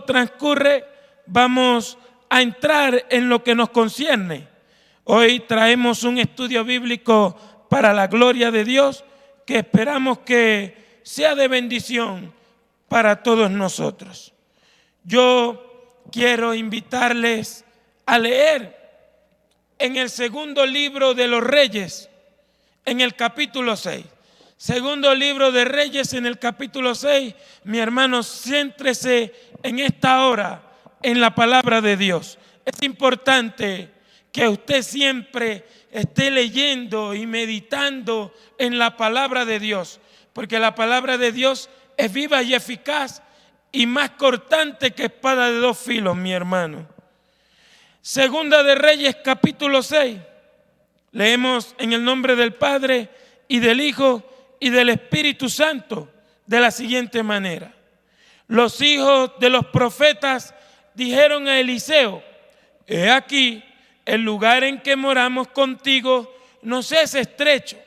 transcurre, vamos a entrar en lo que nos concierne. Hoy traemos un estudio bíblico para la gloria de Dios que esperamos que sea de bendición para todos nosotros. Yo quiero invitarles a leer en el segundo libro de los Reyes, en el capítulo 6. Segundo libro de Reyes, en el capítulo 6. Mi hermano, céntrese en esta hora en la palabra de Dios. Es importante que usted siempre esté leyendo y meditando en la palabra de Dios, porque la palabra de Dios es viva y eficaz y más cortante que espada de dos filos, mi hermano. Segunda de Reyes, capítulo 6. Leemos en el nombre del Padre y del Hijo y del Espíritu Santo de la siguiente manera. Los hijos de los profetas dijeron a Eliseo: he aquí, el lugar en que moramos contigo nos es estrecho.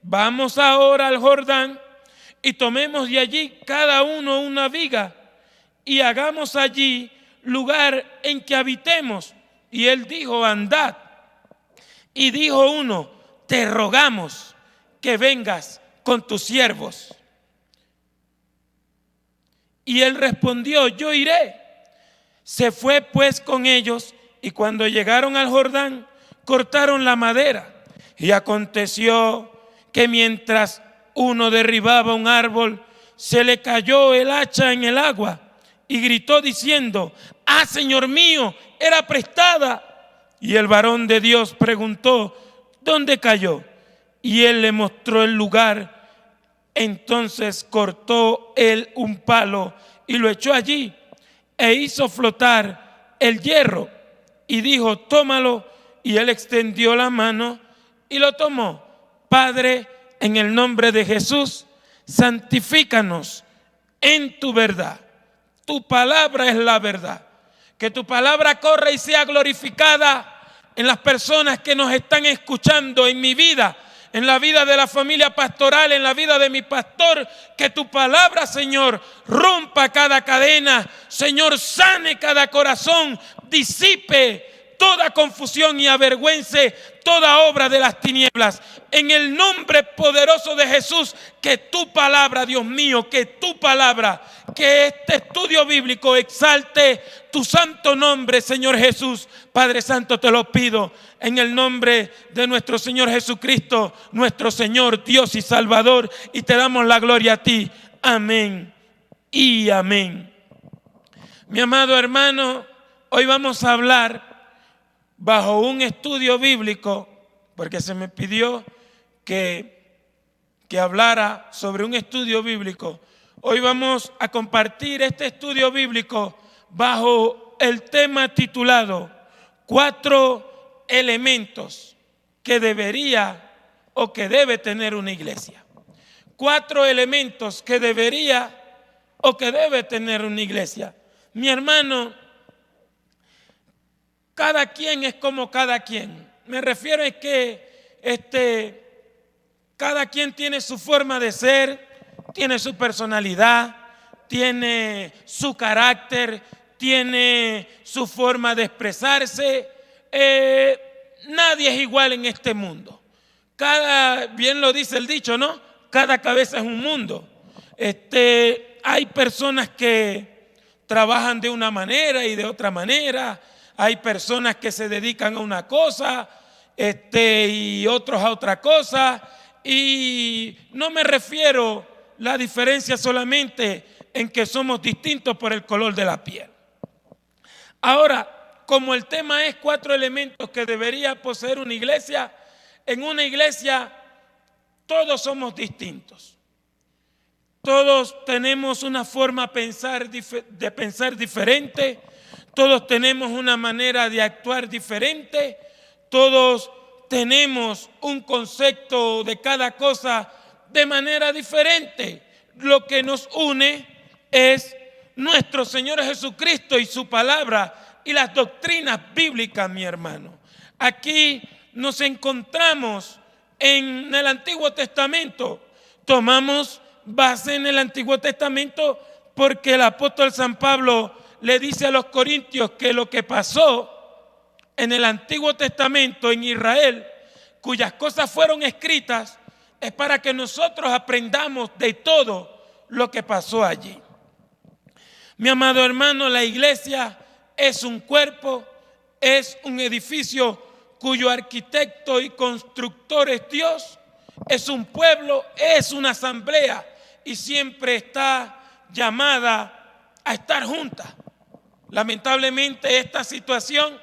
Vamos ahora al Jordán y tomemos de allí cada uno una viga y hagamos allí lugar en que habitemos. Y él dijo: andad. Y dijo uno: te rogamos que vengas con tus siervos. Y él respondió: yo iré. Se fue pues con ellos, y cuando llegaron al Jordán, cortaron la madera. Y aconteció que mientras uno derribaba un árbol, se le cayó el hacha en el agua, y gritó diciendo: ¡ah, Señor mío, era prestada! Y el varón de Dios preguntó: ¿dónde cayó? Y él le mostró el lugar. Entonces cortó él un palo y lo echó allí, e hizo flotar el hierro, y dijo: tómalo. Y él extendió la mano y lo tomó. Padre, en el nombre de Jesús, santifícanos en tu verdad. Tu palabra es la verdad. Que tu palabra corra y sea glorificada en las personas que nos están escuchando, en mi vida, en la vida de la familia pastoral, en la vida de mi pastor. Que tu palabra, Señor, rompa cada cadena, Señor, sane cada corazón, disipe toda confusión y avergüence toda obra de las tinieblas. En el nombre poderoso de Jesús, que tu palabra, Dios mío, que tu palabra, que este estudio bíblico exalte tu santo nombre, Señor Jesús. Padre Santo, te lo pido en el nombre de nuestro Señor Jesucristo, nuestro Señor, Dios y Salvador, y te damos la gloria a ti. Amén y amén. Mi amado hermano, hoy vamos a hablar bajo un estudio bíblico, porque se me pidió que hablara sobre un estudio bíblico. Hoy vamos a compartir este estudio bíblico bajo el tema titulado 4 elementos que debería o que debe tener una iglesia. 4 elementos que debería o que debe tener una iglesia. Mi hermano, cada quien es como cada quien. Me refiero a que cada quien tiene su forma de ser, tiene su personalidad, tiene su carácter, tiene su forma de expresarse. Nadie es igual en este mundo. Bien lo dice el dicho, ¿no? Cada cabeza es un mundo. Hay personas que trabajan de una manera y de otra manera. Hay personas que se dedican a una cosa y otros a otra cosa. Y no me refiero la diferencia solamente en que somos distintos por el color de la piel. Ahora, como el tema es 4 elementos que debería poseer una iglesia, en una iglesia todos somos distintos. Todos tenemos una forma de pensar diferente. Todos tenemos una manera de actuar diferente. Todos tenemos un concepto de cada cosa de manera diferente. Lo que nos une es nuestro Señor Jesucristo y su palabra y las doctrinas bíblicas, mi hermano. Aquí nos encontramos en el Antiguo Testamento. Tomamos base en el Antiguo Testamento porque el apóstol San Pablo le dice a los corintios que lo que pasó en el Antiguo Testamento en Israel, cuyas cosas fueron escritas, es para que nosotros aprendamos de todo lo que pasó allí. Mi amado hermano, la iglesia es un cuerpo, es un edificio cuyo arquitecto y constructor es Dios, es un pueblo, es una asamblea y siempre está llamada a estar junta. Lamentablemente esta situación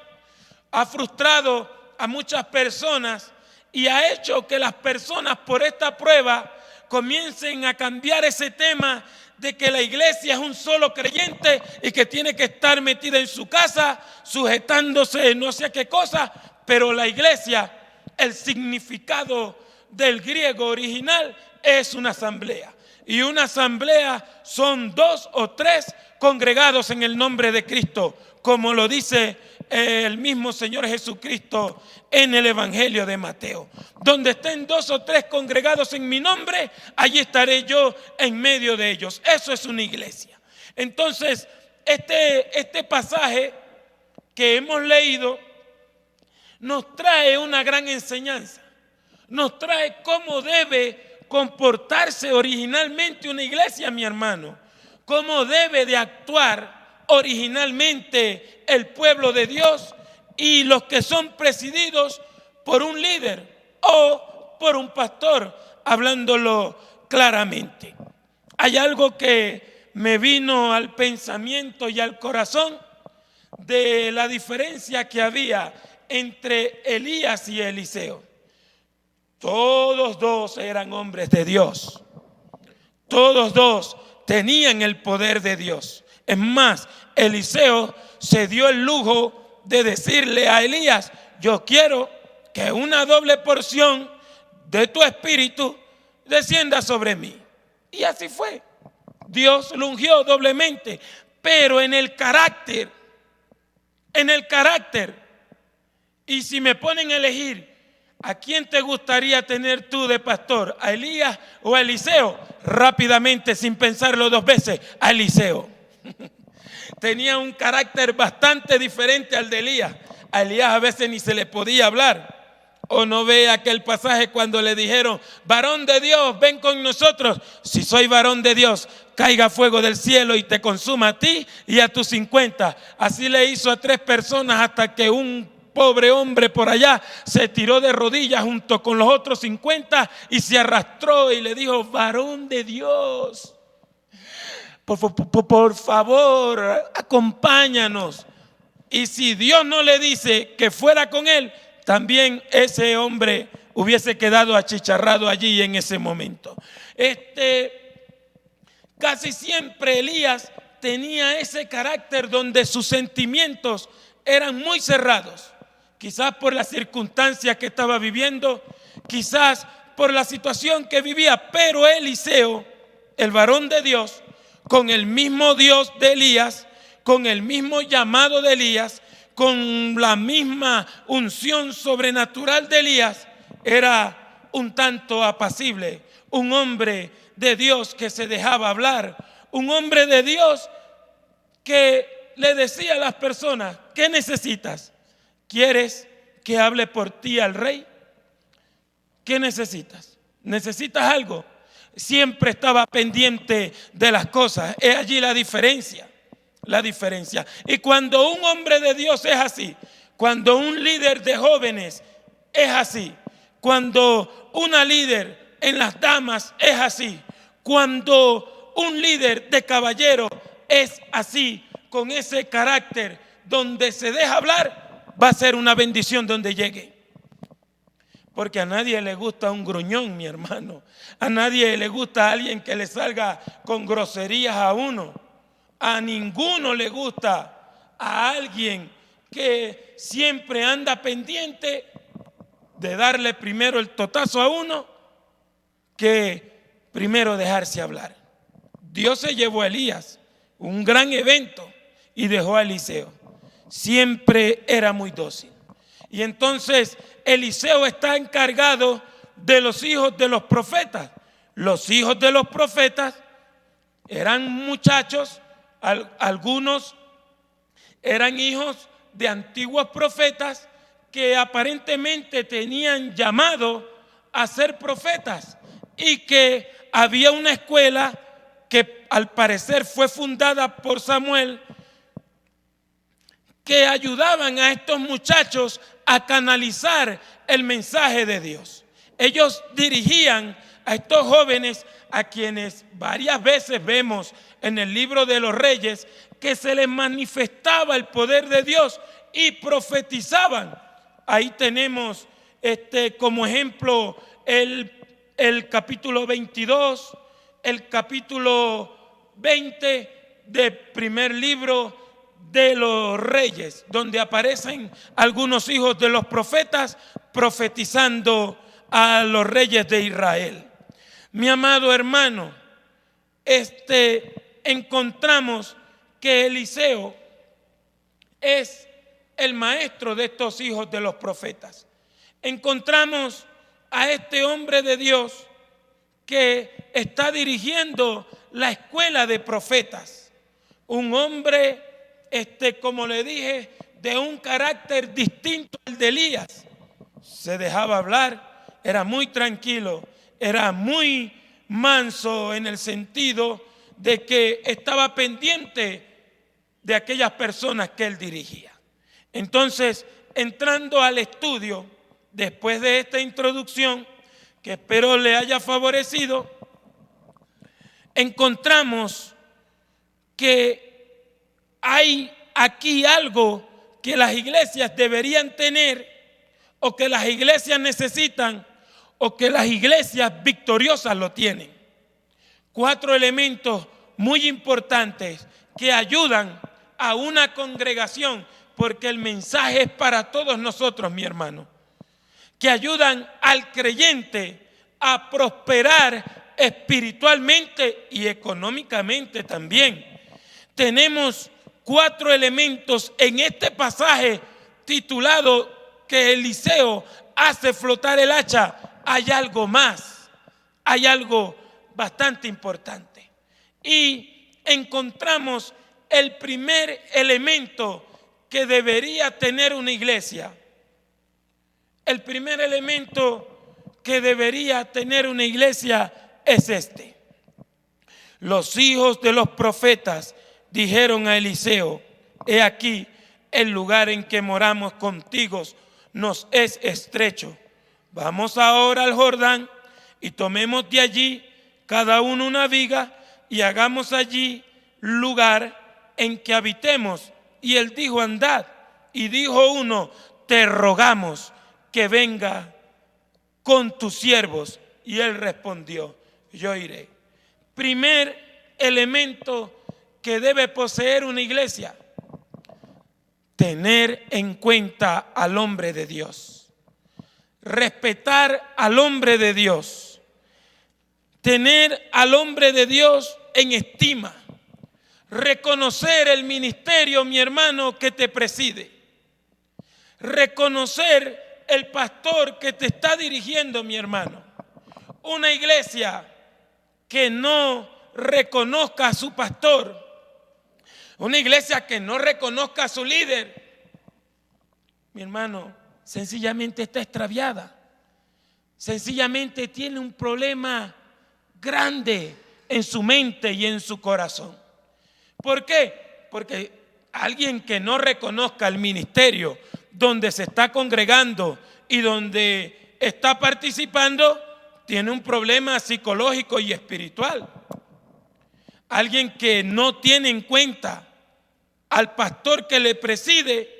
ha frustrado a muchas personas y ha hecho que las personas por esta prueba comiencen a cambiar ese tema de que la iglesia es un solo creyente y que tiene que estar metida en su casa, sujetándose no sé a qué cosa, pero la iglesia, el significado del griego original es una asamblea. Y una asamblea son 2 o 3 congregados en el nombre de Cristo, como lo dice el mismo Señor Jesucristo en el Evangelio de Mateo. Donde estén 2 o 3 congregados en mi nombre, allí estaré yo en medio de ellos. Eso es una iglesia. Entonces, este pasaje que hemos leído nos trae una gran enseñanza. Nos trae cómo debe comportarse originalmente una iglesia, mi hermano. Cómo debe de actuar originalmente el pueblo de Dios y los que son presididos por un líder o por un pastor, hablándolo claramente. Hay algo que me vino al pensamiento y al corazón de la diferencia que había entre Elías y Eliseo. Todos 2 eran hombres de Dios. Todos 2 tenían el poder de Dios. Es más, Eliseo se dio el lujo de decirle a Elías: yo quiero que una doble porción de tu espíritu descienda sobre mí. Y así fue. Dios lo ungió doblemente, pero en el carácter. Y si me ponen a elegir, ¿a quién te gustaría tener tú de pastor? ¿A Elías o a Eliseo? Rápidamente, sin pensarlo 2 veces, a Eliseo. Tenía un carácter bastante diferente al de Elías. A Elías a veces ni se le podía hablar. O no ve aquel pasaje cuando le dijeron: varón de Dios, ven con nosotros. Si soy varón de Dios, caiga fuego del cielo y te consuma a ti y a tus 50. Así le hizo a 3 personas hasta que un pobre hombre por allá se tiró de rodillas junto con los otros 50 y se arrastró y le dijo: varón de Dios, por favor, acompáñanos. Y si Dios no le dice que fuera con él, también ese hombre hubiese quedado achicharrado allí en ese momento. Casi siempre Elías tenía ese carácter donde sus sentimientos eran muy cerrados. Quizás por las circunstancias que estaba viviendo, quizás por la situación que vivía, pero Eliseo, el varón de Dios, con el mismo Dios de Elías, con el mismo llamado de Elías, con la misma unción sobrenatural de Elías, era un tanto apacible, un hombre de Dios que se dejaba hablar, un hombre de Dios que le decía a las personas: ¿qué necesitas? ¿Quieres que hable por ti al rey? ¿Qué necesitas? ¿Necesitas algo? Siempre estaba pendiente de las cosas. Es allí la diferencia. Y cuando un hombre de Dios es así, cuando un líder de jóvenes es así, cuando una líder en las damas es así, cuando un líder de caballero es así, con ese carácter donde se deja hablar, va a ser una bendición donde llegue. Porque a nadie le gusta un gruñón, mi hermano. A nadie le gusta alguien que le salga con groserías a uno. A ninguno le gusta a alguien que siempre anda pendiente de darle primero el totazo a uno que primero dejarse hablar. Dios se llevó a Elías, un gran evento, y dejó a Eliseo. Siempre era muy dócil. Y entonces Eliseo está encargado de los hijos de los profetas. Los hijos de los profetas eran muchachos, algunos Eran hijos de antiguos profetas que aparentemente tenían llamado a ser profetas y que había una escuela que al parecer fue fundada por Samuel, que ayudaban a estos muchachos a canalizar el mensaje de Dios. Ellos dirigían a estos jóvenes, a quienes varias veces vemos en el libro de los Reyes que se les manifestaba el poder de Dios y profetizaban. Ahí tenemos como ejemplo el capítulo 22, el capítulo 20 del primer libro de los Reyes, donde aparecen algunos hijos de los profetas profetizando a los reyes de Israel. Mi amado hermano, encontramos que Eliseo es el maestro de estos hijos de los profetas. Encontramos a este hombre de Dios que está dirigiendo la escuela de profetas. Un hombre, como le dije, de un carácter distinto al de Elías. Se dejaba hablar, era muy tranquilo, era muy manso en el sentido de que estaba pendiente de aquellas personas que él dirigía. Entonces, entrando al estudio, después de esta introducción, que espero le haya favorecido, encontramos que hay aquí algo que las iglesias deberían tener, o que las iglesias necesitan, o que las iglesias victoriosas lo tienen. 4 elementos muy importantes que ayudan a una congregación, porque el mensaje es para todos nosotros, mi hermano, que ayudan al creyente a prosperar espiritualmente y económicamente también. Tenemos 4 elementos en este pasaje titulado que Eliseo hace flotar el hacha. Hay algo más, hay algo bastante importante. Y encontramos el primer elemento que debería tener una iglesia. El primer elemento que debería tener una iglesia es este. Los hijos de los profetas dijeron a Eliseo: he aquí, el lugar en que moramos contigo nos es estrecho. Vamos ahora al Jordán y tomemos de allí cada uno una viga y hagamos allí lugar en que habitemos. Y él dijo: andad. Y dijo uno: te rogamos que venga con tus siervos. Y él respondió: yo iré. Primer elemento que debe poseer una iglesia: tener en cuenta al hombre de Dios. Respetar al hombre de Dios. Tener al hombre de Dios en estima. Reconocer el ministerio, mi hermano, que te preside. Reconocer el pastor que te está dirigiendo, mi hermano. Una iglesia que no reconozca a su pastor, una iglesia que no reconozca a su líder, mi hermano, sencillamente está extraviada. Sencillamente tiene un problema grande en su mente y en su corazón. ¿Por qué? Porque alguien que no reconozca el ministerio donde se está congregando y donde está participando tiene un problema psicológico y espiritual. Alguien que no tiene en cuenta al pastor que le preside,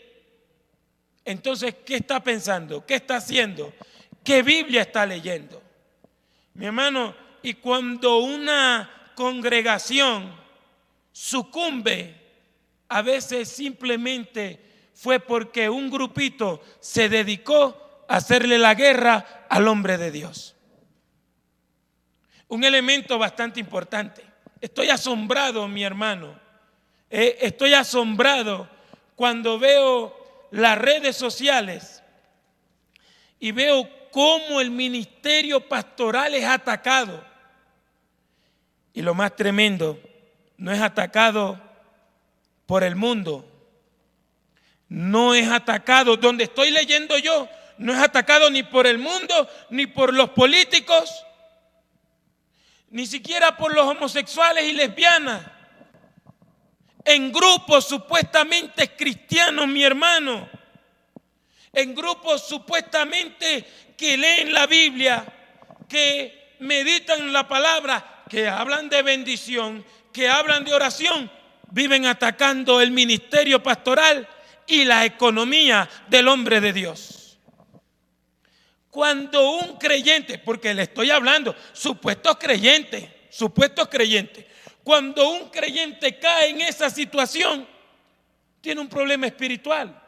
entonces, ¿qué está pensando? ¿Qué está haciendo? ¿Qué Biblia está leyendo? Mi hermano, y cuando una congregación sucumbe, a veces simplemente fue porque un grupito se dedicó a hacerle la guerra al hombre de Dios. Un elemento bastante importante. Estoy asombrado, mi hermano. Estoy asombrado cuando veo las redes sociales y veo cómo el ministerio pastoral es atacado. Y lo más tremendo, no es atacado por el mundo, no es atacado, donde estoy leyendo yo, no es atacado ni por el mundo, ni por los políticos, ni siquiera por los homosexuales y lesbianas. En grupos supuestamente cristianos, mi hermano, en grupos supuestamente que leen la Biblia, que meditan la palabra, que hablan de bendición, que hablan de oración, viven atacando el ministerio pastoral y la economía del hombre de Dios. Cuando un creyente, porque le estoy hablando, supuestos creyentes, cuando un creyente cae en esa situación, tiene un problema espiritual,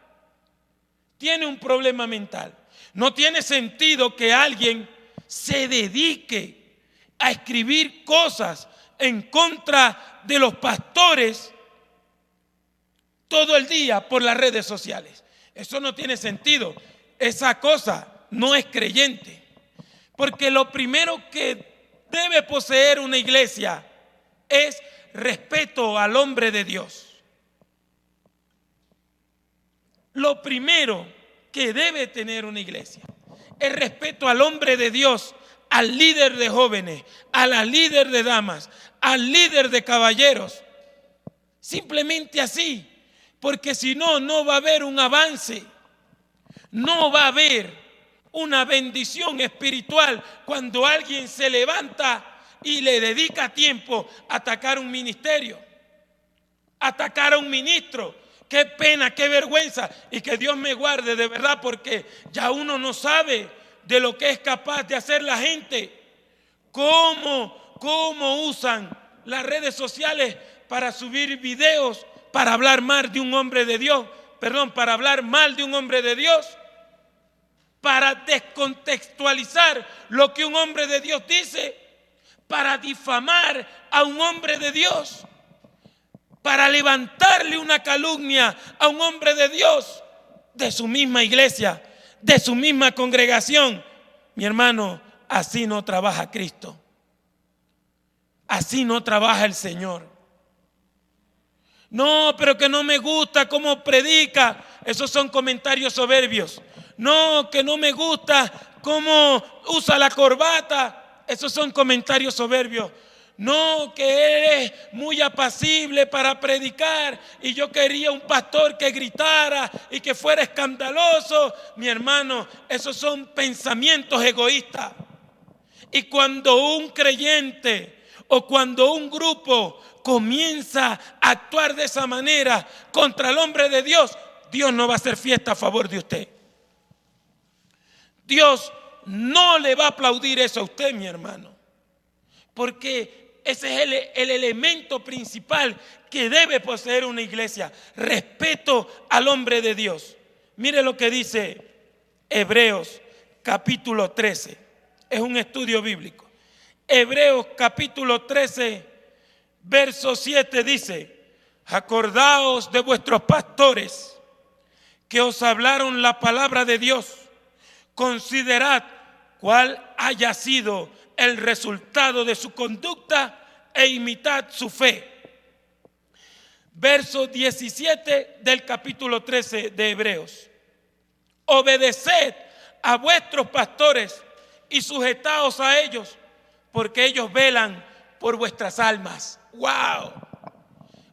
tiene un problema mental. No tiene sentido que alguien se dedique a escribir cosas en contra de los pastores todo el día por las redes sociales. Eso no tiene sentido. Esa cosa no es creyente. Porque lo primero que debe poseer una iglesia es respeto al hombre de Dios. Lo primero que debe tener una iglesia es respeto al hombre de Dios, al líder de jóvenes, a la líder de damas, al líder de caballeros. Simplemente así, porque si no, no va a haber un avance, no va a haber una bendición espiritual cuando alguien se levanta y le dedica tiempo a atacar un ministerio, a atacar a un ministro. Qué pena, qué vergüenza, y que Dios me guarde de verdad, porque ya uno no sabe de lo que es capaz de hacer la gente. Cómo usan las redes sociales para subir videos, para hablar mal de un hombre de Dios, para hablar mal de un hombre de Dios, para descontextualizar lo que un hombre de Dios dice, para difamar a un hombre de Dios, para levantarle una calumnia a un hombre de Dios, de su misma iglesia, de su misma congregación. Mi hermano, así no trabaja Cristo. Así no trabaja el Señor. No, pero que no me gusta cómo predica. Esos son comentarios soberbios. No, que no me gusta cómo usa la corbata. Esos son comentarios soberbios. No, que eres muy apacible para predicar y yo quería un pastor que gritara y que fuera escandaloso. Mi hermano, esos son pensamientos egoístas. Y cuando un creyente o cuando un grupo comienza a actuar de esa manera contra el hombre de Dios, Dios no va a hacer fiesta a favor de usted. Dios no le va a aplaudir eso a usted, mi hermano, porque ese es el elemento principal que debe poseer una iglesia: respeto al hombre de Dios. Mire lo que dice Hebreos capítulo 13. Es un estudio bíblico. Hebreos capítulo 13, verso 7 dice: acordaos de vuestros pastores que os hablaron la palabra de Dios. Considerad cuál haya sido el resultado de su conducta e imitad su fe. Verso 17 del capítulo 13 de Hebreos. Obedeced a vuestros pastores y sujetaos a ellos, porque ellos velan por vuestras almas. ¡Wow!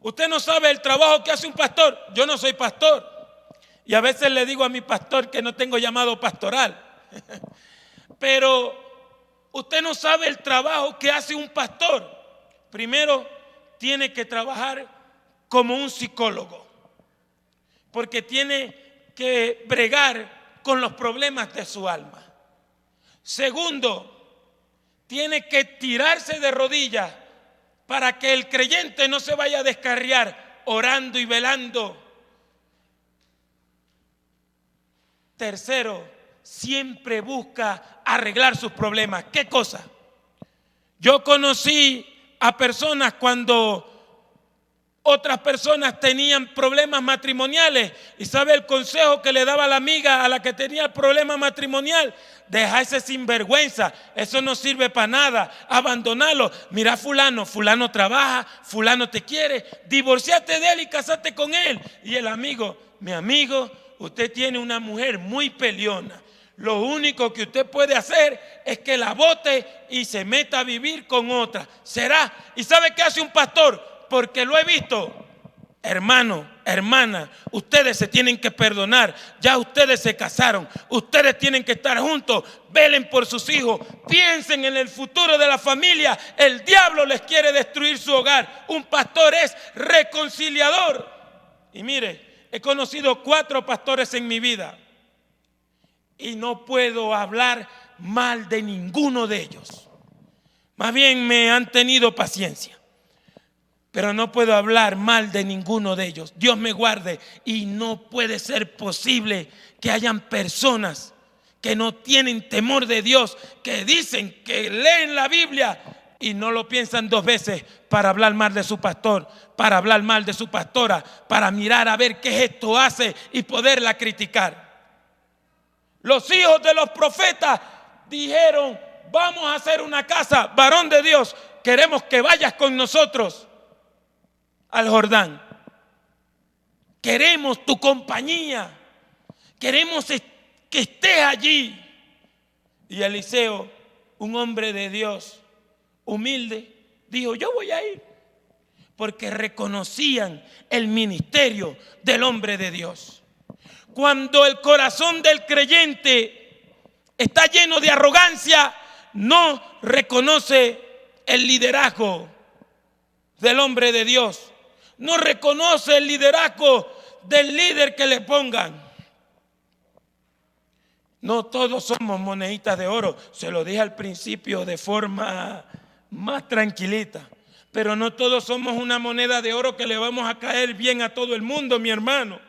Usted no sabe el trabajo que hace un pastor. Yo no soy pastor. Y a veces le digo a mi pastor que no tengo llamado pastoral. Pero usted no sabe el trabajo que hace un pastor. Primero, tiene que trabajar como un psicólogo, porque tiene que bregar con los problemas de su alma. Segundo, tiene que tirarse de rodillas para que el creyente no se vaya a descarriar orando y velando. Tercero, siempre busca arreglar sus problemas. ¿Qué cosa? Yo conocí a personas cuando Otras personas tenían problemas matrimoniales. ¿Y sabe el consejo que le daba la amiga a la que tenía el problema matrimonial? Deja ese sinvergüenza, eso no sirve para nada, abandonalo. Mira fulano trabaja, fulano te quiere, divorciate de él y casate con él. Y el amigo, mi amigo, usted tiene una mujer muy peleona. Lo único que usted puede hacer es que la bote y se meta a vivir con otra. ¿Será? ¿Y sabe qué hace un pastor? Porque lo he visto. Hermano, hermana, ustedes se tienen que perdonar. Ya ustedes se casaron, ustedes tienen que estar juntos. Velen por sus hijos, piensen en el futuro de la familia. El diablo les quiere destruir su hogar. Un pastor es reconciliador. Y mire, he conocido 4 pastores en mi vida y no puedo hablar mal de ninguno de ellos. Más bien me han tenido paciencia. Pero no puedo hablar mal de ninguno de ellos. Dios me guarde. Y no puede ser posible que hayan personas que no tienen temor de Dios, que dicen que leen la Biblia y no lo piensan 2 veces para hablar mal de su pastor, para hablar mal de su pastora, para mirar a ver qué gesto hace y poderla criticar. Los hijos de los profetas dijeron: vamos a hacer una casa, varón de Dios, queremos que vayas con nosotros al Jordán. Queremos tu compañía. Queremos que estés allí. Y Eliseo, un hombre de Dios humilde, dijo: yo voy a ir. Porque reconocían el ministerio del hombre de Dios. Cuando el corazón del creyente está lleno de arrogancia, no reconoce el liderazgo del hombre de Dios. No reconoce el liderazgo del líder que le pongan. No todos somos moneditas de oro. Se lo dije al principio de forma más tranquilita. Pero no todos somos una moneda de oro que le vamos a caer bien a todo el mundo, mi hermano.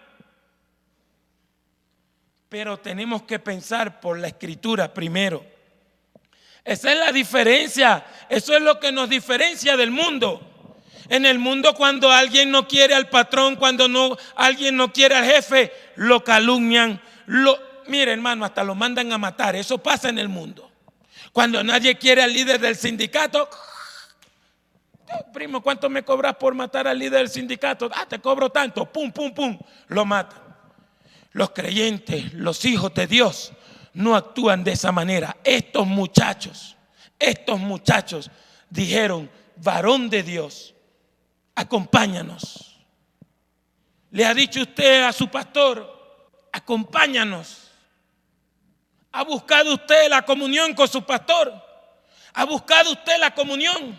Pero tenemos que pensar por la Escritura primero. Esa es la diferencia. Eso es lo que nos diferencia del mundo. En el mundo, cuando alguien no quiere al patrón, cuando alguien no quiere al jefe, lo calumnian. Mire, hermano, hasta lo mandan a matar. Eso pasa en el mundo. Cuando nadie quiere al líder del sindicato: primo, ¿cuánto me cobras por matar al líder del sindicato? Te cobro tanto. Pum, pum, pum. Lo matan. Los creyentes, los hijos de Dios, no actúan de esa manera. Estos muchachos dijeron: varón de Dios, acompáñanos. Le ha dicho usted a su pastor: acompáñanos. ¿Ha buscado usted la comunión con su pastor? ¿Ha buscado usted la comunión?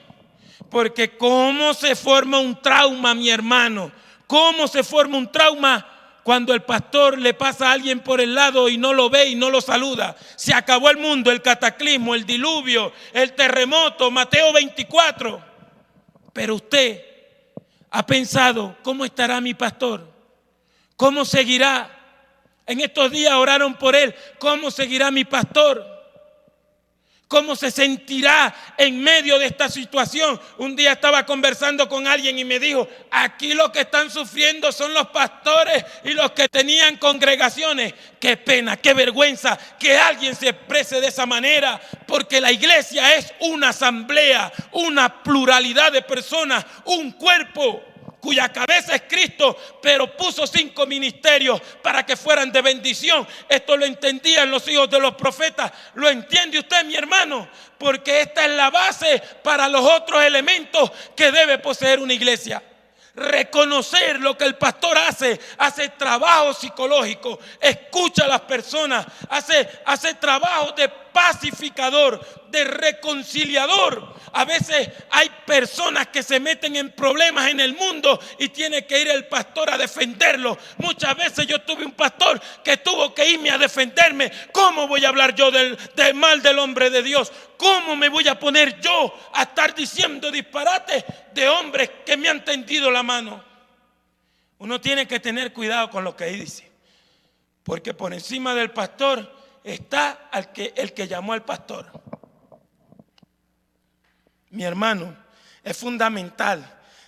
Porque cómo se forma un trauma, mi hermano. ¿Cómo se forma un trauma cuando el pastor le pasa a alguien por el lado y no lo ve y no lo saluda? Se acabó el mundo, el cataclismo, el diluvio, el terremoto, Mateo 24. Pero usted ha pensado: ¿cómo estará mi pastor? ¿Cómo seguirá? En estos días oraron por él. ¿Cómo seguirá mi pastor? ¿Cómo se sentirá en medio de esta situación? Un día estaba conversando con alguien y me dijo: aquí los que están sufriendo son los pastores y los que tenían congregaciones. Qué pena, qué vergüenza que alguien se exprese de esa manera, porque la iglesia es una asamblea, una pluralidad de personas, un cuerpo cuya cabeza es Cristo, pero puso 5 ministerios para que fueran de bendición. Esto lo entendían los hijos de los profetas. ¿Lo entiende usted, mi hermano? Porque esta es la base para los otros elementos que debe poseer una iglesia. Reconocer lo que el pastor hace trabajo psicológico, escucha a las personas, hace trabajo de pacificador, de reconciliador. A veces hay personas que se meten en problemas en el mundo y tiene que ir el pastor a defenderlo. Muchas veces yo tuve un pastor que tuvo que irme a defenderme. ¿Cómo voy a hablar yo del mal del hombre de Dios? ¿Cómo me voy a poner yo a estar diciendo disparates de hombres que me han tendido la mano? Uno tiene que tener cuidado con lo que dice, porque por encima del pastor está el que llamó al pastor. Mi hermano, es fundamental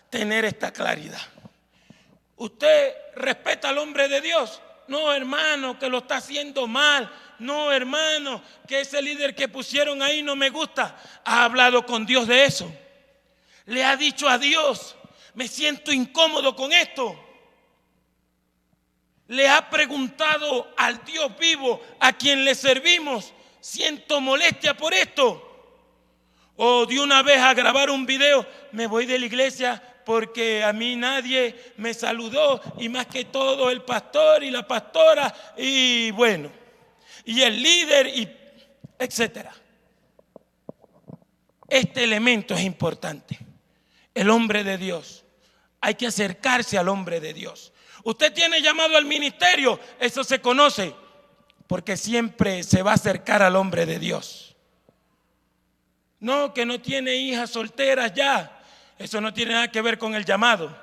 tener esta claridad. ¿Usted respeta al hombre de Dios? No, hermano, que lo está haciendo mal. No, hermano, que ese líder que pusieron ahí no me gusta. ¿Ha hablado con Dios de eso? ¿Le ha dicho a Dios, me siento incómodo con esto? ¿Le ha preguntado al Dios vivo a quien le servimos, siento molestia por esto? O de una vez a grabar un video, me voy de la iglesia porque a mí nadie me saludó, y más que todo el pastor y la pastora, y bueno, y el líder, y etcétera. Este elemento es importante. El hombre de Dios, hay que acercarse al hombre de Dios. Usted tiene llamado al ministerio, eso se conoce, porque siempre se va a acercar al hombre de Dios. No, que no tiene hijas solteras ya, eso no tiene nada que ver con el llamado.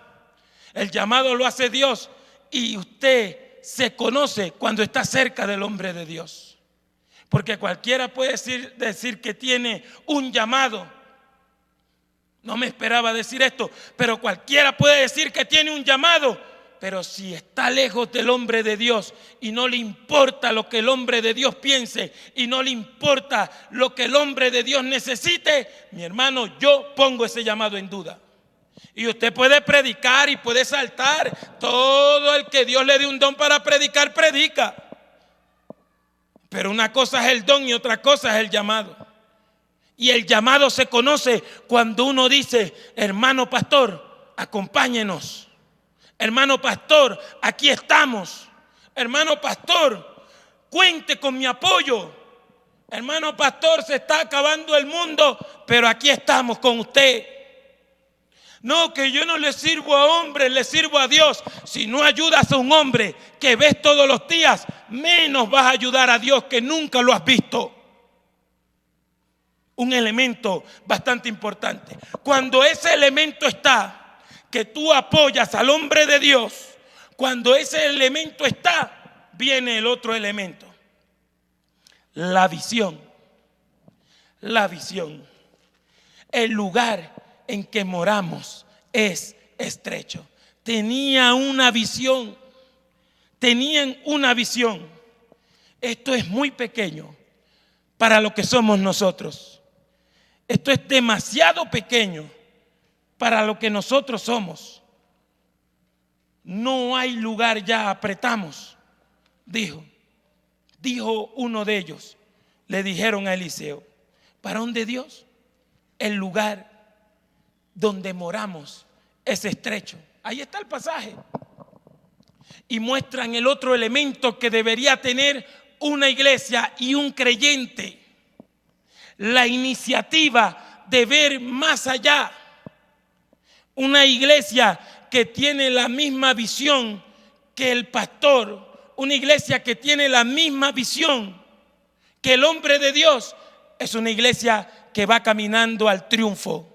El llamado lo hace Dios, y usted se conoce cuando está cerca del hombre de Dios. Porque cualquiera puede decir que tiene un llamado. No me esperaba decir esto, pero cualquiera puede decir que tiene un llamado. Pero si está lejos del hombre de Dios y no le importa lo que el hombre de Dios piense y no le importa lo que el hombre de Dios necesite, mi hermano, yo pongo ese llamado en duda. Y usted puede predicar y puede saltar. Todo el que Dios le dé un don para predicar, predica. Pero una cosa es el don y otra cosa es el llamado. Y el llamado se conoce cuando uno dice, hermano pastor, acompáñenos. Hermano pastor, aquí estamos. Hermano pastor, cuente con mi apoyo. Hermano pastor, se está acabando el mundo, pero aquí estamos con usted. No, que yo no le sirvo a hombres, le sirvo a Dios. Si no ayudas a un hombre que ves todos los días, menos vas a ayudar a Dios que nunca lo has visto. Un elemento bastante importante. Cuando ese elemento está, que tú apoyas al hombre de Dios, cuando ese elemento está, viene el otro elemento. La visión. La visión. El lugar en que moramos es estrecho. Tenían una visión. Esto es muy pequeño para lo que somos nosotros. Esto es demasiado pequeño para lo que nosotros somos. No hay lugar ya, apretamos, dijo uno de ellos. Le dijeron a Eliseo, varón de Dios, el lugar donde moramos es estrecho. Ahí está el pasaje. Y muestran el otro elemento que debería tener una iglesia y un creyente: la iniciativa de ver más allá. Una iglesia que tiene la misma visión que el pastor, una iglesia que tiene la misma visión que el hombre de Dios, es una iglesia que va caminando al triunfo.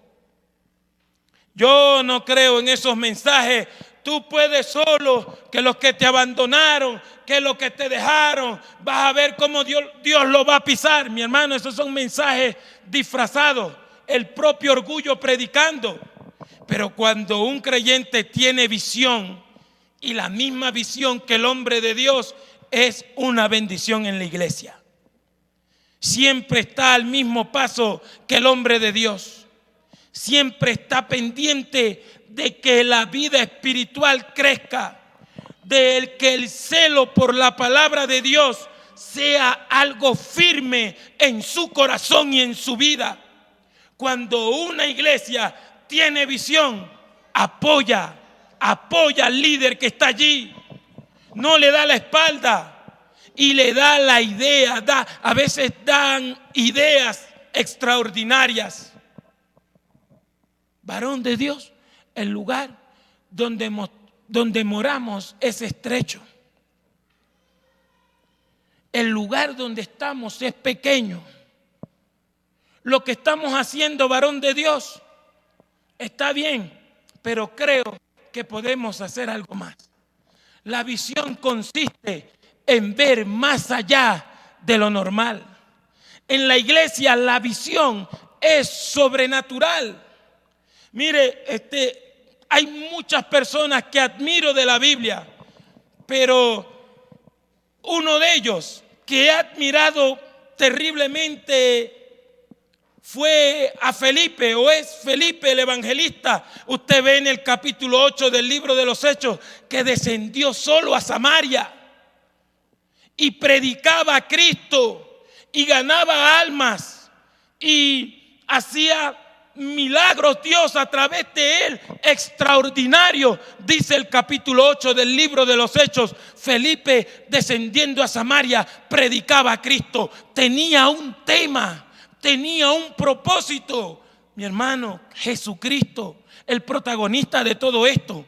Yo no creo en esos mensajes, tú puedes solo, que los que te abandonaron, que los que te dejaron, vas a ver cómo Dios lo va a pisar. Mi hermano, esos son mensajes disfrazados, el propio orgullo predicando. Pero cuando un creyente tiene visión, y la misma visión que el hombre de Dios, es una bendición en la iglesia. Siempre está al mismo paso que el hombre de Dios. Siempre está pendiente de que la vida espiritual crezca, de que el celo por la palabra de Dios sea algo firme en su corazón y en su vida. Cuando una iglesia tiene visión, apoya al líder que está allí, no le da la espalda y le da la idea, a veces dan ideas extraordinarias. Varón de Dios, el lugar donde moramos es estrecho. El lugar donde estamos es pequeño. Lo que estamos haciendo, varón de Dios, está bien, pero creo que podemos hacer algo más. La visión consiste en ver más allá de lo normal. En la iglesia la visión es sobrenatural. Mire, Hay muchas personas que admiro de la Biblia, pero uno de ellos que he admirado terriblemente fue a Felipe, o es Felipe el evangelista. Usted ve en el capítulo 8 del libro de los Hechos que descendió solo a Samaria y predicaba a Cristo y ganaba almas y hacía milagros Dios a través de él, extraordinario. Dice el capítulo 8 del libro de los Hechos: Felipe, descendiendo a Samaria, predicaba a Cristo. Tenía un tema, tenía un propósito. Mi hermano, Jesucristo, el protagonista de todo esto,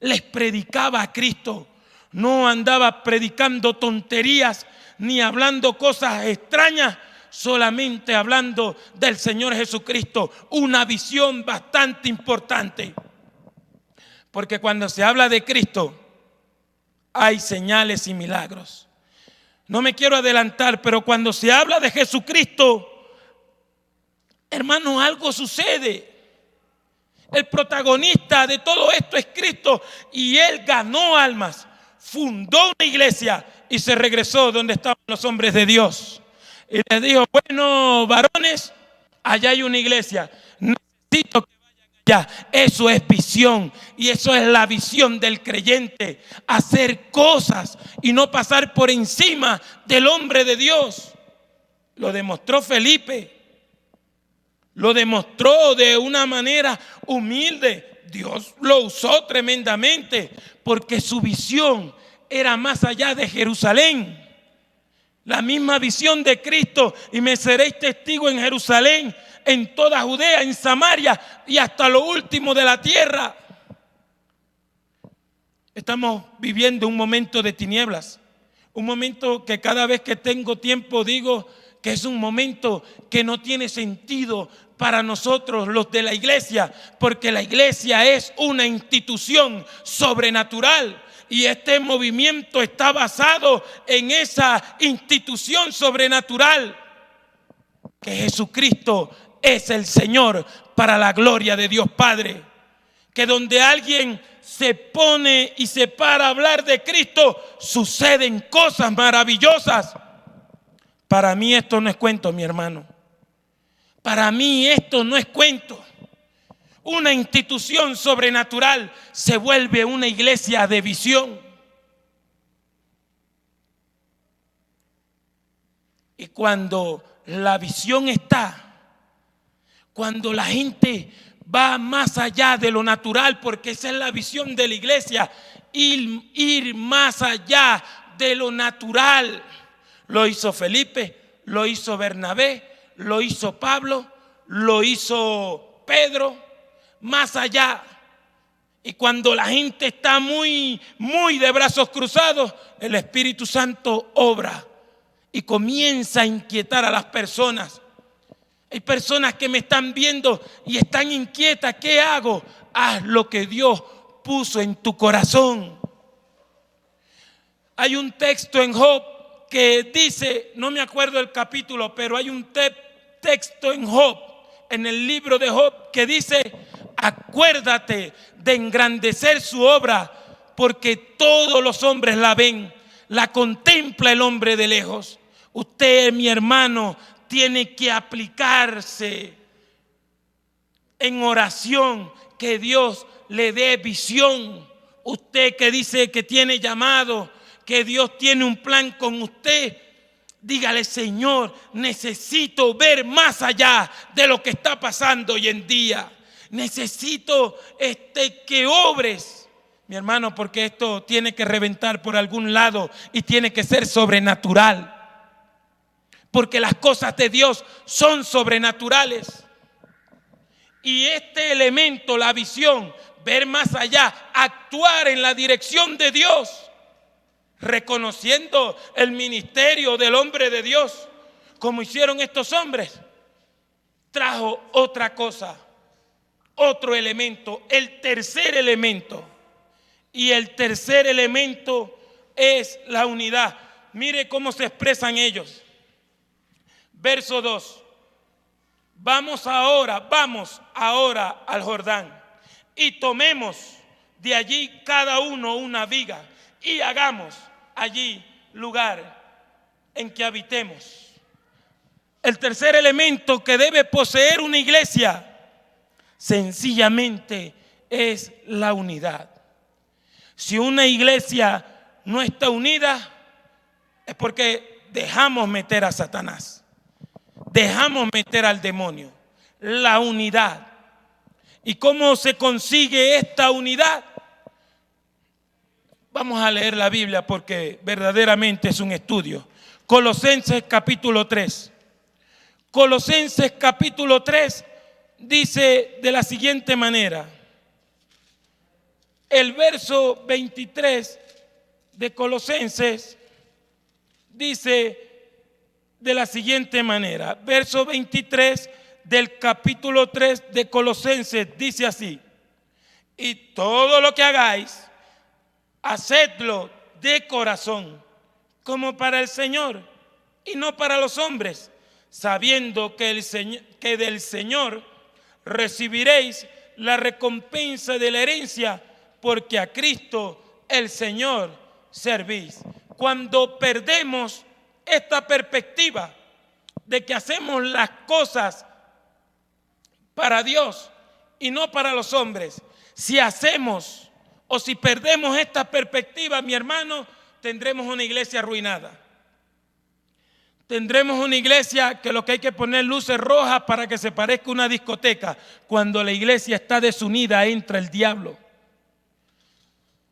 les predicaba a Cristo. No andaba predicando tonterías ni hablando cosas extrañas, solamente hablando del Señor Jesucristo. Una visión bastante importante, porque cuando se habla de Cristo hay señales y milagros. No me quiero adelantar, pero cuando se habla de Jesucristo, hermano, algo sucede. El protagonista de todo esto es Cristo, y Él ganó almas, fundó una iglesia y se regresó donde estaban los hombres de Dios. Y les dijo: bueno, varones, allá hay una iglesia, necesito que vayan allá. Eso es visión, y eso es la visión del creyente: hacer cosas y no pasar por encima del hombre de Dios. Lo demostró Felipe. Lo demostró de una manera humilde. Dios lo usó tremendamente porque su visión era más allá de Jerusalén. La misma visión de Cristo: y me seréis testigo en Jerusalén, en toda Judea, en Samaria y hasta lo último de la tierra. Estamos viviendo un momento de tinieblas, un momento que cada vez que tengo tiempo digo que es un momento que no tiene sentido para nosotros los de la iglesia, porque la iglesia es una institución sobrenatural y este movimiento está basado en esa institución sobrenatural, que Jesucristo es el Señor, para la gloria de Dios Padre. Que donde alguien se pone y se para a hablar de Cristo, suceden cosas maravillosas. Para mí esto no es cuento, mi hermano. Para mí esto no es cuento. Una institución sobrenatural se vuelve una iglesia de visión. Y cuando la visión está, cuando la gente va más allá de lo natural, porque esa es la visión de la iglesia, ir más allá de lo natural. Lo hizo Felipe, lo hizo Bernabé, lo hizo Pablo, lo hizo Pedro, más allá. Y cuando la gente está muy de brazos cruzados, el Espíritu Santo obra y comienza a inquietar a las personas. Hay personas que me están viendo y están inquietas. ¿Qué hago? Haz lo que Dios puso en tu corazón. Hay un texto en Job que dice, no me acuerdo el capítulo, pero hay un texto en Job, en el libro de Job, que dice: acuérdate de engrandecer su obra, porque todos los hombres la ven, la contempla el hombre de lejos. Usted, mi hermano, tiene que aplicarse en oración, que Dios le dé visión. Usted que dice que tiene llamado, que Dios tiene un plan con usted, dígale: Señor, necesito ver más allá de lo que está pasando hoy en día. Necesito que obres, mi hermano, porque esto tiene que reventar por algún lado y tiene que ser sobrenatural. Porque las cosas de Dios son sobrenaturales. Y este elemento, la visión, ver más allá, actuar en la dirección de Dios, reconociendo el ministerio del hombre de Dios, como hicieron estos hombres, trajo otra cosa, otro elemento, el tercer elemento. Y el tercer elemento es la unidad. Mire cómo se expresan ellos. Verso 2. Vamos ahora al Jordán. y tomemos de allí cada uno una viga y hagamos allí lugar en que habitemos. El tercer elemento que debe poseer una iglesia sencillamente es la unidad. Si una iglesia no está unida, es porque dejamos meter a Satanás, dejamos meter al demonio. La unidad. ¿Y cómo se consigue esta unidad? Vamos a leer la Biblia porque verdaderamente es un estudio. Colosenses capítulo 3. Colosenses capítulo 3 dice de la siguiente manera. El verso 23 de Colosenses dice de la siguiente manera. Verso 23 del capítulo 3 de Colosenses dice así: y todo lo que hagáis, hacedlo de corazón, como para el Señor y no para los hombres, sabiendo que del Señor recibiréis la recompensa de la herencia, porque a Cristo el Señor servís. Cuando perdemos esta perspectiva de que hacemos las cosas para Dios y no para los hombres, si hacemos o si perdemos esta perspectiva, mi hermano, tendremos una iglesia arruinada. Tendremos una iglesia que lo que hay que poner luces rojas para que se parezca una discoteca. Cuando la iglesia está desunida, entra el diablo.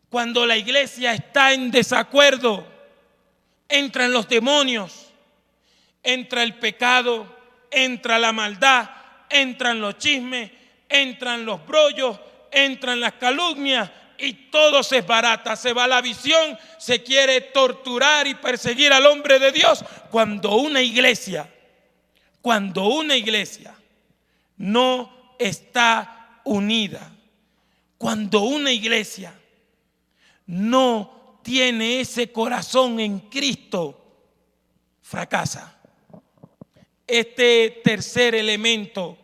Cuando la iglesia está en desacuerdo, entran los demonios, entra el pecado, entra la maldad, entran los chismes, entran los brollos, entran las calumnias y todo se desbarata. Se va la visión, se quiere torturar y perseguir al hombre de Dios. Cuando una iglesia no está unida, cuando una iglesia no tiene ese corazón en Cristo, fracasa. Este tercer elemento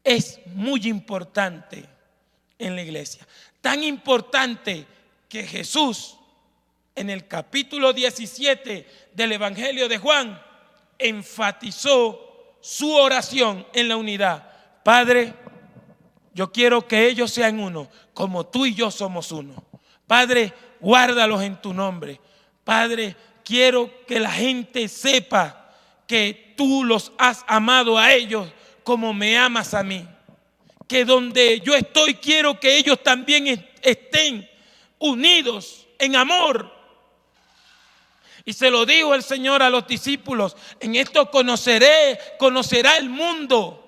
es muy importante en la iglesia. Tan importante que Jesús, en el capítulo 17 del Evangelio de Juan, enfatizó su oración en la unidad. Padre, yo quiero que ellos sean uno, como tú y yo somos uno. Padre, guárdalos en tu nombre. Padre, quiero que la gente sepa que tú los has amado a ellos como me amas a mí. Que donde yo estoy, quiero que ellos también estén unidos en amor. Y se lo dijo el Señor a los discípulos: en esto conocerá el mundo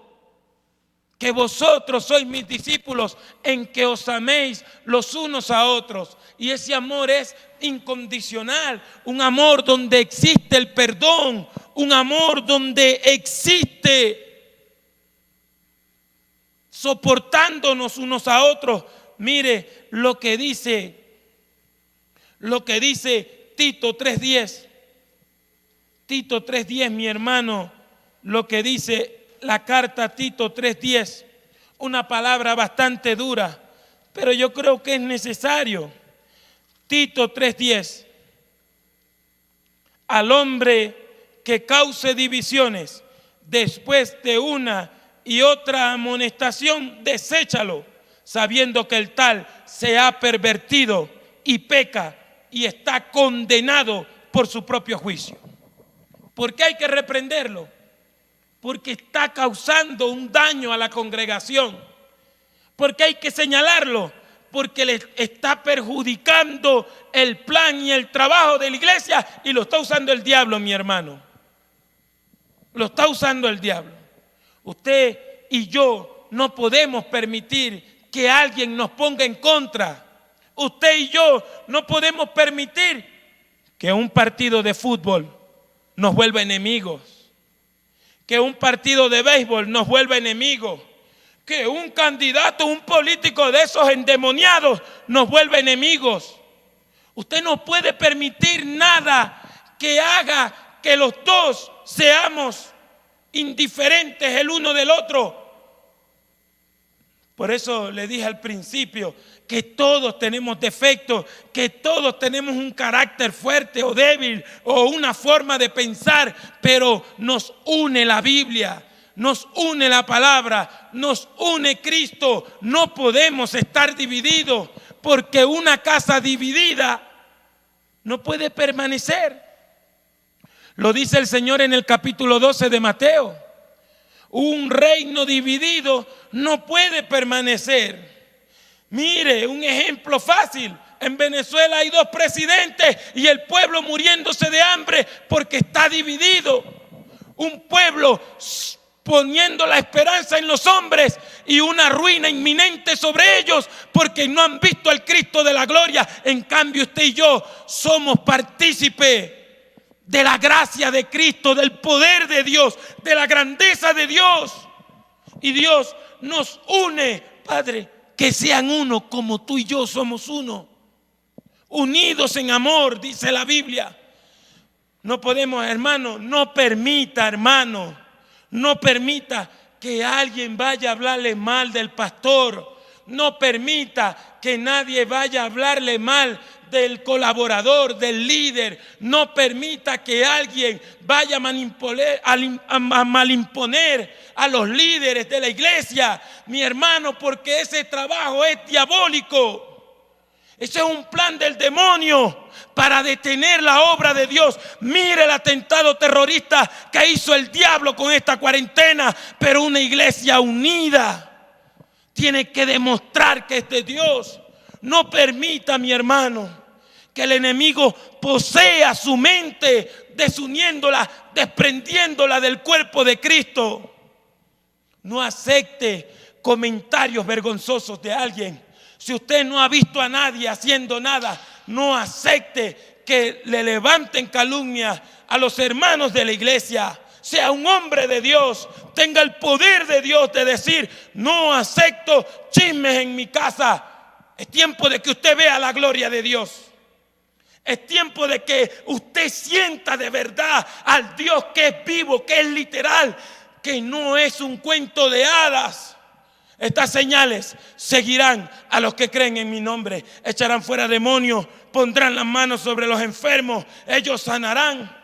que vosotros sois mis discípulos, en que os améis los unos a otros. Y ese amor es incondicional, un amor donde existe el perdón, un amor donde existe soportándonos unos a otros. Mire lo que dice Tito 3:10. Tito 3:10, mi hermano, lo que dice la carta Tito 3:10, una palabra bastante dura, pero yo creo que es necesario. Tito 3:10: al hombre que cause divisiones después de una y otra amonestación, deséchalo, sabiendo que el tal se ha pervertido y peca y está condenado por su propio juicio. ¿Por qué hay que reprenderlo? Porque está causando un daño a la congregación. Porque hay que señalarlo, porque le está perjudicando el plan y el trabajo de la iglesia, y lo está usando el diablo, mi hermano. Lo está usando el diablo. Usted y yo no podemos permitir que alguien nos ponga en contra. Usted y yo no podemos permitir que un partido de fútbol nos vuelva enemigos, que un partido de béisbol nos vuelva enemigos, que un candidato, un político de esos endemoniados nos vuelva enemigos. Usted no puede permitir nada que haga que los dos seamos indiferentes el uno del otro. Por eso le dije al principio que todos tenemos defectos, que todos tenemos un carácter fuerte o débil o una forma de pensar, pero nos une la Biblia, nos une la palabra, nos une Cristo. No podemos estar divididos, porque una casa dividida no puede permanecer. Lo dice el Señor en el capítulo 12 de Mateo. Un reino dividido no puede permanecer. Mire, un ejemplo fácil. En Venezuela hay 2 presidentes y el pueblo muriéndose de hambre porque está dividido. Un pueblo poniendo la esperanza en los hombres y una ruina inminente sobre ellos porque no han visto al Cristo de la gloria. En cambio, usted y yo somos partícipes de la gracia de Cristo, del poder de Dios, de la grandeza de Dios. Y Dios nos une, Padre, que sean uno como tú y yo somos uno. Unidos en amor, dice la Biblia. No podemos, hermano, no permita que alguien vaya a hablarle mal del pastor. No permita que nadie vaya a hablarle mal del colaborador, del líder. No permita que alguien vaya a malimponer a los líderes de la iglesia, mi hermano, porque ese trabajo es diabólico. Ese es un plan del demonio para detener la obra de Dios. Mire el atentado terrorista que hizo el diablo con esta cuarentena, pero una iglesia unida tiene que demostrar que es de Dios. No permita, mi hermano, que el enemigo posea su mente, desuniéndola, desprendiéndola del cuerpo de Cristo. No acepte comentarios vergonzosos de alguien. Si usted no ha visto a nadie haciendo nada, no acepte que le levanten calumnia a los hermanos de la iglesia. Sea un hombre de Dios, tenga el poder de Dios de decir: no acepto chismes en mi casa. Es tiempo de que usted vea la gloria de Dios. Es tiempo de que usted sienta de verdad al Dios que es vivo, que es literal, que no es un cuento de hadas. Estas señales seguirán a los que creen en mi nombre. Echarán fuera demonios, pondrán las manos sobre los enfermos, ellos sanarán.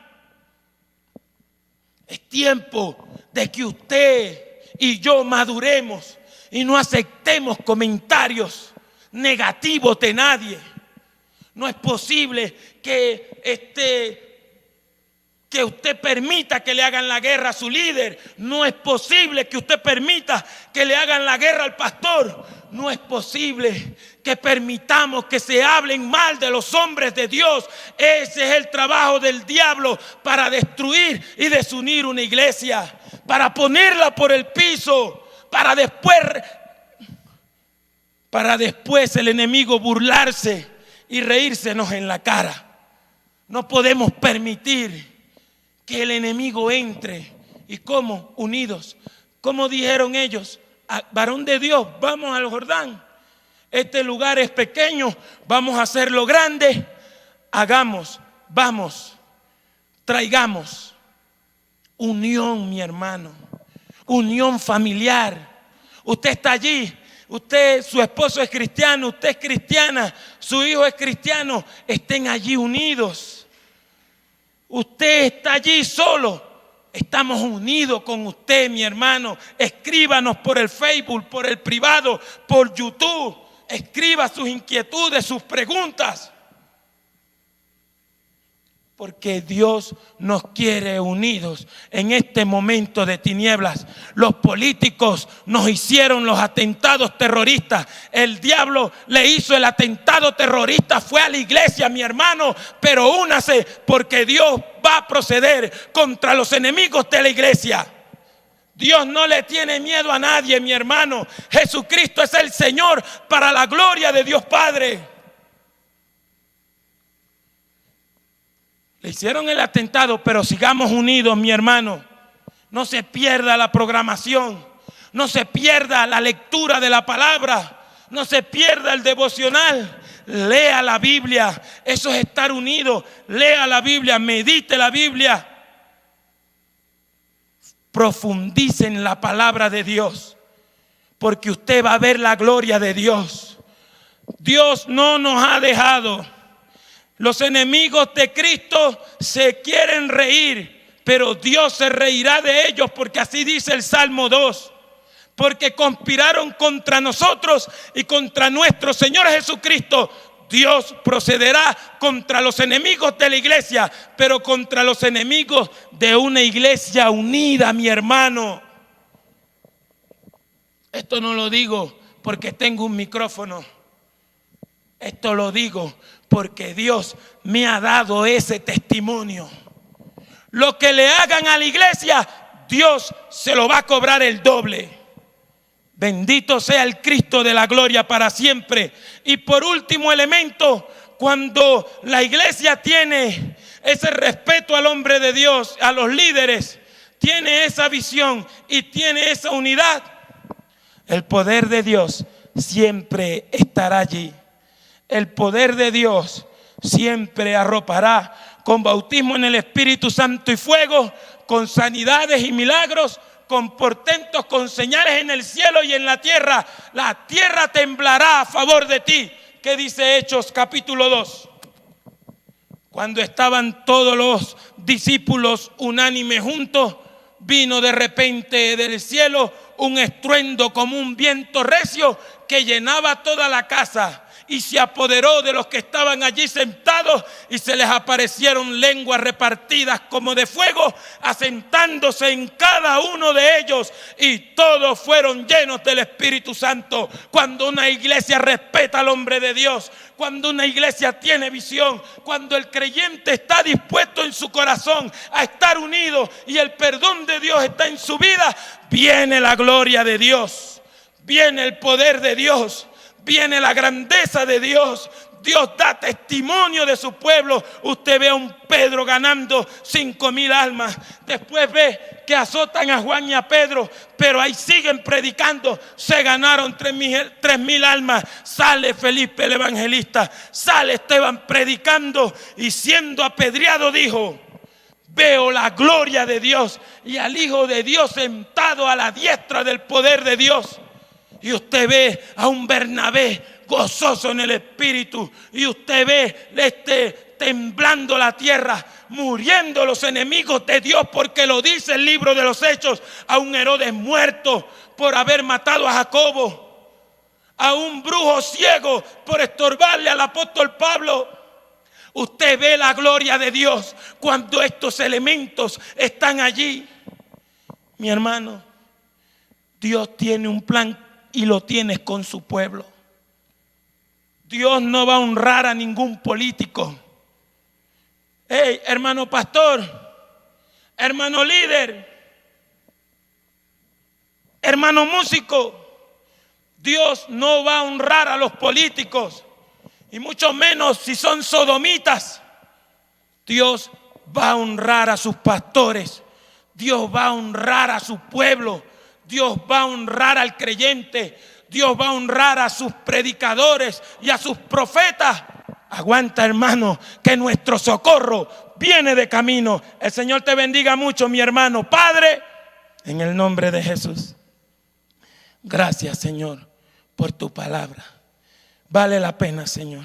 Es tiempo de que usted y yo maduremos y no aceptemos comentarios negativos de nadie. No es posible que usted permita que le hagan la guerra a su líder. No es posible que usted permita que le hagan la guerra al pastor. No es posible que permitamos que se hablen mal de los hombres de Dios. Ese es el trabajo del diablo, para destruir y desunir una iglesia, para ponerla por el piso, para después el enemigo burlarse y reírsenos en la cara. No podemos permitir que el enemigo entre. ¿Y cómo? Unidos. ¿Cómo dijeron ellos? Varón de Dios, vamos al Jordán. Este lugar es pequeño, vamos a hacerlo grande. Vamos, traigamos unión, mi hermano. Unión familiar. Usted está allí. Su esposo es cristiano, usted es cristiana, su hijo es cristiano. Estén allí unidos. Usted está allí solo. Estamos unidos con usted, mi hermano. Escríbanos por el Facebook, por el privado, por YouTube. Escriba sus inquietudes, sus preguntas. Porque Dios nos quiere unidos en este momento de tinieblas. Los políticos nos hicieron los atentados terroristas. El diablo le hizo el atentado terrorista, fue a la iglesia, mi hermano. Pero únase, porque Dios va a proceder contra los enemigos de la iglesia. Dios no le tiene miedo a nadie, mi hermano. Jesucristo es el Señor, para la gloria de Dios Padre. Le hicieron el atentado, pero sigamos unidos, mi hermano. No se pierda la programación, no se pierda la lectura de la palabra, no se pierda el devocional. Lea la Biblia, eso es estar unido. Lea la Biblia, medite la Biblia. profundice en la palabra de Dios, porque usted va a ver la gloria de Dios. Dios no nos ha dejado. Los enemigos de Cristo se quieren reír, pero Dios se reirá de ellos, porque así dice el Salmo 2. Porque conspiraron contra nosotros y contra nuestro Señor Jesucristo. Dios procederá contra los enemigos de la iglesia, pero contra los enemigos de una iglesia unida, mi hermano. Esto no lo digo porque tengo un micrófono. Esto lo digo porque Dios me ha dado ese testimonio. Lo que le hagan a la iglesia, Dios se lo va a cobrar el doble. Bendito sea el Cristo de la gloria para siempre. Y por último elemento, cuando la iglesia tiene ese respeto al hombre de Dios, a los líderes, tiene esa visión y tiene esa unidad, el poder de Dios siempre estará allí. El poder de Dios siempre arropará con bautismo en el Espíritu Santo y fuego, con sanidades y milagros, con portentos, con señales en el cielo y en la tierra. La tierra temblará a favor de ti. ¿Qué dice Hechos capítulo 2? Cuando estaban todos los discípulos unánimes juntos, vino de repente del cielo un estruendo como un viento recio que llenaba toda la casa. Y se apoderó de los que estaban allí sentados, y se les aparecieron lenguas repartidas como de fuego, asentándose en cada uno de ellos, y todos fueron llenos del Espíritu Santo. Cuando una iglesia respeta al hombre de Dios, cuando una iglesia tiene visión, cuando el creyente está dispuesto en su corazón a estar unido y el perdón de Dios está en su vida, viene la gloria de Dios, viene el poder de Dios, viene la grandeza de Dios. Dios da testimonio de su pueblo. Usted ve a un Pedro ganando 5,000 almas. Después ve que azotan a Juan y a Pedro, pero ahí siguen predicando. Se ganaron 3,000 almas. Sale Felipe el evangelista, sale Esteban predicando, y siendo apedreado dijo: veo la gloria de Dios y al Hijo de Dios sentado a la diestra del poder de Dios. Y usted ve a un Bernabé gozoso en el Espíritu. Y usted ve temblando la tierra, muriendo los enemigos de Dios, porque lo dice el libro de los Hechos. A un Herodes muerto por haber matado a Jacobo. A un brujo ciego por estorbarle al apóstol Pablo. Usted ve la gloria de Dios cuando estos elementos están allí. Mi hermano, Dios tiene un plan y lo tienes con su pueblo. Dios no va a honrar a ningún político. Hey, hermano pastor, hermano líder, hermano músico, Dios no va a honrar a los políticos, y mucho menos si son sodomitas. Dios va a honrar a sus pastores. Dios va a honrar a su pueblo. Dios va a honrar al creyente. Dios va a honrar a sus predicadores y a sus profetas. Aguanta, hermano, que nuestro socorro viene de camino. El Señor te bendiga mucho, mi hermano. Padre, en el nombre de Jesús, gracias, Señor, por tu palabra. Vale la pena, Señor.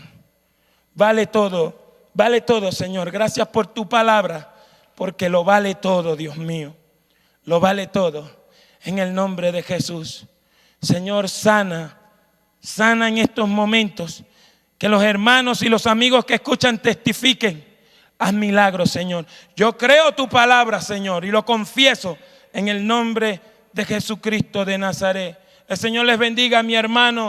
Vale todo, Señor. Gracias por tu palabra, porque lo vale todo, Dios mío. Lo vale todo. En el nombre de Jesús, Señor, sana en estos momentos. Que los hermanos y los amigos que escuchan testifiquen. Haz milagros, Señor. Yo creo tu palabra, Señor, y lo confieso en el nombre de Jesucristo de Nazaret. El Señor les bendiga, mi hermano.